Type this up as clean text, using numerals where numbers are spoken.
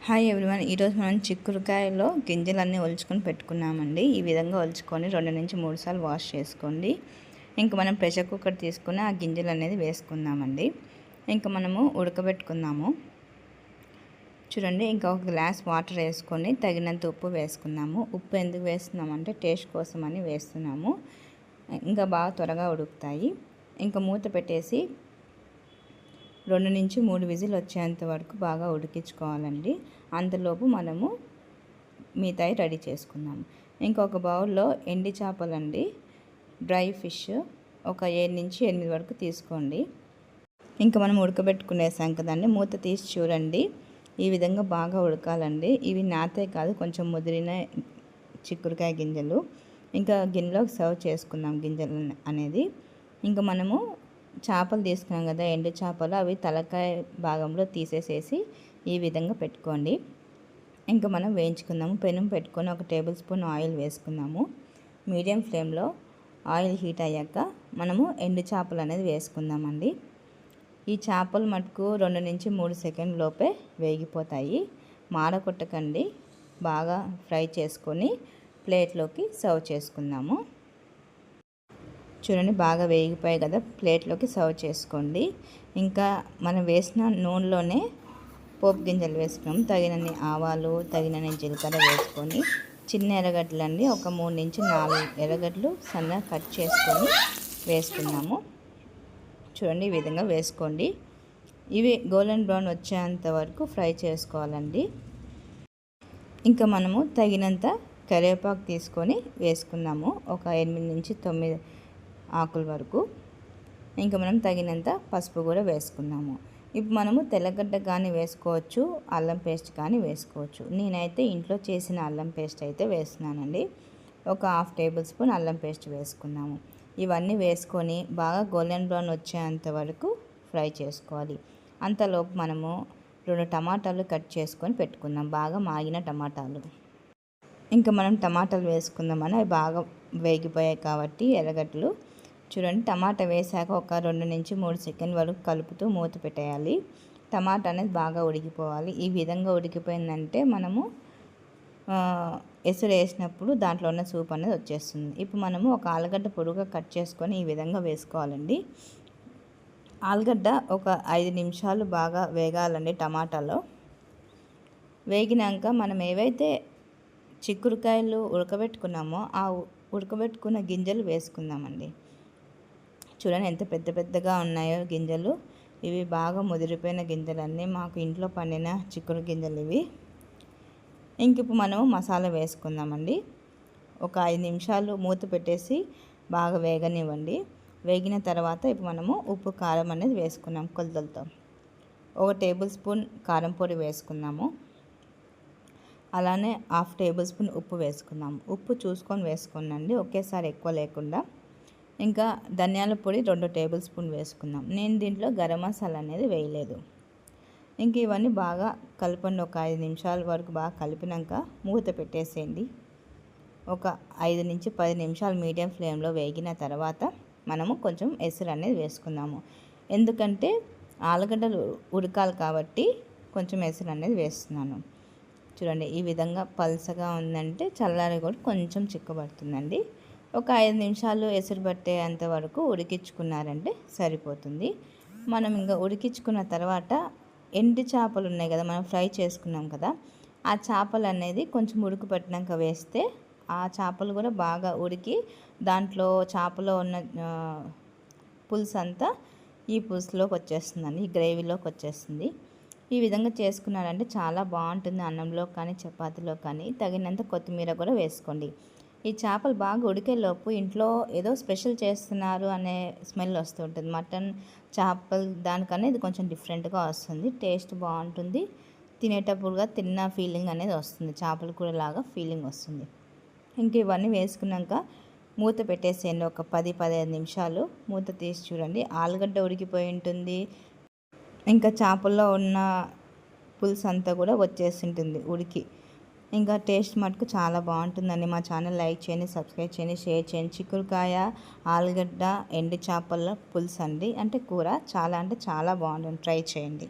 Hi everyone, ఈరోజు మనం చిక్కుడుకాయలో గింజలన్నీ ఒలుచుకొని పెట్టుకున్నామండి. ఈ విధంగా ఒలుచుకొని 2 నుంచి 3 సార్లు వాష్ చేసుకోండి. ఇంకా మనం ప్రెషర్ కుక్కర్ తీసుకుని ఆ గింజలు అనేది వేసుకుందామండి. ఇంకా మనము ఉడకబెట్టుకుందాము. చూడండి, ఇంకా ఒక గ్లాస్ వాటర్ వేసుకొని తగినంత ఉప్పు వేసుకున్నాము. ఉప్పు ఎందుకు వేస్తున్నామంటే టేస్ట్ కోసం అని వేస్తున్నాము. ఇంకా బాగా త్వరగా ఉడుకుతాయి. ఇంకా మూత పెట్టేసి 2 నుంచి 3 విజిల్ వచ్చేంత వరకు బాగా ఉడికించుకోవాలండి. అంతలోపు మనము మిగతాయి రెడీ చేసుకుందాము. ఇంకొక బౌల్లో ఎండి చేపలండి, డ్రై ఫిష్ ఒక 7 నుంచి 8 వరకు తీసుకోండి. ఇంకా మనం ఉడకబెట్టుకునేసాం కదండి, మూత తీసి చూడండి. ఈ విధంగా బాగా ఉడకాలండి. ఇవి నాతే కాదు, కొంచెం ముదిరిన చిక్కుడుకాయ గింజలు. ఇంకా గిన్నెలోకి సర్వ్ చేసుకుందాం గింజలు అనేది. ఇంకా మనము చేపలు తీసుకున్నాం కదా, ఎండు చేపలు, అవి తలకాయ భాగంలో తీసేసేసి ఈ విధంగా పెట్టుకోండి. ఇంకా మనం వేయించుకుందాము. పెనం పెట్టుకొని 1 టేబుల్ స్పూన్ ఆయిల్ వేసుకుందాము. మీడియం ఫ్లేమ్లో ఆయిల్ హీట్ అయ్యాక మనము ఎండు చేపలు అనేది వేసుకుందామండి. ఈ చేపలు మటుకు 2 నుంచి 3 సెకండ్ లోపే వేగిపోతాయి. మాడకొట్టకండి, బాగా ఫ్రై చేసుకొని ప్లేట్లోకి సర్వ్ చేసుకుందాము. చూడండి, బాగా వేగిపోయాయి కదా, ప్లేట్లోకి సర్వ్ చేసుకోండి. ఇంకా మనం వేసిన నూనెలోనే పోపు గింజలు వేసుకున్నాము. తగినన్ని ఆవాలు, తగినన్ని జీలకర్ర వేసుకొని చిన్న ఎర్రగడ్డలు అండి, ఒక 3 నుంచి 4 ఎర్రగడ్డలు సన్నగా కట్ చేసుకొని వేసుకున్నాము. చూడండి, ఈ విధంగా వేసుకోండి. ఇవి గోల్డెన్ బ్రౌన్ వచ్చేంత వరకు ఫ్రై చేసుకోవాలండి. ఇంకా మనము తగినంత కరివేపాకు తీసుకొని వేసుకుందాము, ఒక 8 నుంచి 9 ఆకుల వరకు. ఇంకా మనం తగినంత పసుపు కూడా వేసుకుందాము. ఇప్పుడు మనము తెల్లగడ్డ కానీ వేసుకోవచ్చు, అల్లం పేస్ట్ కానీ వేసుకోవచ్చు. నేనైతే ఇంట్లో చేసిన అల్లం పేస్ట్ అయితే వేస్తున్నానండి. ఒక 1/2 టేబుల్ స్పూన్ అల్లం పేస్ట్ వేసుకున్నాము. ఇవన్నీ వేసుకొని బాగా గోల్డెన్ బ్రౌన్ వచ్చేంత వరకు ఫ్రై చేసుకోవాలి. అంతలోపు మనము 2 టమాటాలు కట్ చేసుకొని పెట్టుకుందాం, బాగా మాగిన టమాటాలు. ఇంకా మనం టమాటాలు వేసుకుందామని అవి బాగా వేగిపోయాయి కాబట్టి ఎర్రగడ్డలు. చూడండి, టమాటా వేసాక ఒక 2 నుంచి 3 సెకండ్ వరకు కలుపుతూ మూత పెట్టేయాలి. టమాటా అనేది బాగా ఉడికిపోవాలి. ఈ విధంగా ఉడికిపోయిందంటే మనము ఎసురు వేసినప్పుడు దాంట్లో ఉన్న సూప్ అనేది వచ్చేస్తుంది. ఇప్పుడు మనము ఒక ఆలుగడ్డ పొడుగా కట్ చేసుకొని ఈ విధంగా వేసుకోవాలండి. ఆలుగడ్డ ఒక 5 నిమిషాలు బాగా వేగాలండి టమాటాలో. వేగినాక మనం ఏవైతే చిక్కుడుకాయలు ఉడకబెట్టుకున్నామో ఆ ఉడకబెట్టుకున్న గింజలు వేసుకుందామండి. చూడండి ఎంత పెద్ద పెద్దగా ఉన్నాయో గింజలు. ఇవి బాగా ముదిరిపోయిన గింజలన్నీ, మాకు ఇంట్లో పండిన చిక్కుడు గింజలు ఇవి. ఇంక ఇప్పుడు మనం మసాలా వేసుకుందామండి. ఒక 5 నిమిషాలు మూత పెట్టేసి బాగా వేగనివ్వండి. వేగిన తర్వాత ఇప్పుడు మనము ఉప్పు కారం అనేది వేసుకున్నాం కొలతలతో. 1 టేబుల్ స్పూన్ కారం పొడి వేసుకున్నాము. అలానే 1/2 టేబుల్ స్పూన్ ఉప్పు వేసుకున్నాము. ఉప్పు చూసుకొని వేసుకోండి, ఒకేసారి ఎక్కువ లేకుండా. ఇంకా ధనియాల పొడి 2 టేబుల్ స్పూన్ వేసుకుందాం. నేను దీంట్లో గరం మసాలా అనేది వేయలేదు. ఇంక ఇవన్నీ బాగా కలపండి. ఒక 5 నిమిషాల వరకు బాగా కలిపినాక మూత పెట్టేసేయండి. ఒక 5 నుంచి 10 నిమిషాలు మీడియం ఫ్లేమ్లో వేగిన తర్వాత మనము కొంచెం ఎసురు అనేది వేసుకుందాము. ఎందుకంటే ఆలుగడ్డలు ఉడకాలి కాబట్టి కొంచెం ఎసురు అనేది వేస్తున్నాను. చూడండి, ఈ విధంగా పల్సగా ఉందంటే చల్లారి కూడా కొంచెం చిక్కబడుతుందండి. ఒక 5 నిమిషాలు ఎసురు పట్టేంత వరకు ఉడికించుకున్నారంటే సరిపోతుంది. మనం ఇంకా ఉడికించుకున్న తర్వాత ఎండు చేపలు ఉన్నాయి కదా, మనం ఫ్రై చేసుకున్నాం కదా, ఆ చేపలు అనేది కొంచెం ఉడుకు పట్టినాక వేస్తే ఆ చేపలు కూడా బాగా ఉడికి దాంట్లో చేపలో ఉన్న పులుసు అంతా ఈ పులుసులోకి వచ్చేస్తుందండి, ఈ గ్రేవీలోకి వచ్చేస్తుంది. ఈ విధంగా చేసుకున్నారంటే చాలా బాగుంటుంది. అన్నంలో కానీ చపాతీలో కానీ. తగినంత కొత్తిమీర కూడా వేసుకోండి. ఈ చేపలు బాగా ఉడికేలోపు ఇంట్లో ఏదో స్పెషల్ చేస్తున్నారు అనే స్మెల్ వస్తుంటుంది. మటన్ చేపలు దానికన్నా ఇది కొంచెం డిఫరెంట్గా వస్తుంది, టేస్ట్ బాగుంటుంది. తినేటప్పుడుగా తిన్న ఫీలింగ్ అనేది వస్తుంది, చేపల కూర లాగా ఫీలింగ్ వస్తుంది. ఇంక ఇవన్నీ వేసుకున్నాక మూత పెట్టేసేయండి. ఒక 10-15 నిమిషాలు మూత తీసి చూడండి. ఆలుగడ్డ ఉడికిపోయి ఉంటుంది, ఇంకా చేపల్లో ఉన్న పులుసు అంతా కూడా వచ్చేసి ఉంటుంది ఉడికి. ఇంకా టేస్ట్ మటుకు చాలా బాగుంటుందండి. మా ఛానల్ లైక్ చేయండి, సబ్స్క్రైబ్ చేయండి, షేర్ చేయండి. చిక్కుడుకాయ, ఆలుగడ్డ, ఎండు చేపల పులుసు అండి, అంటే కూర చాలా అంటే చాలా బాగుంటుంది. ట్రై చేయండి.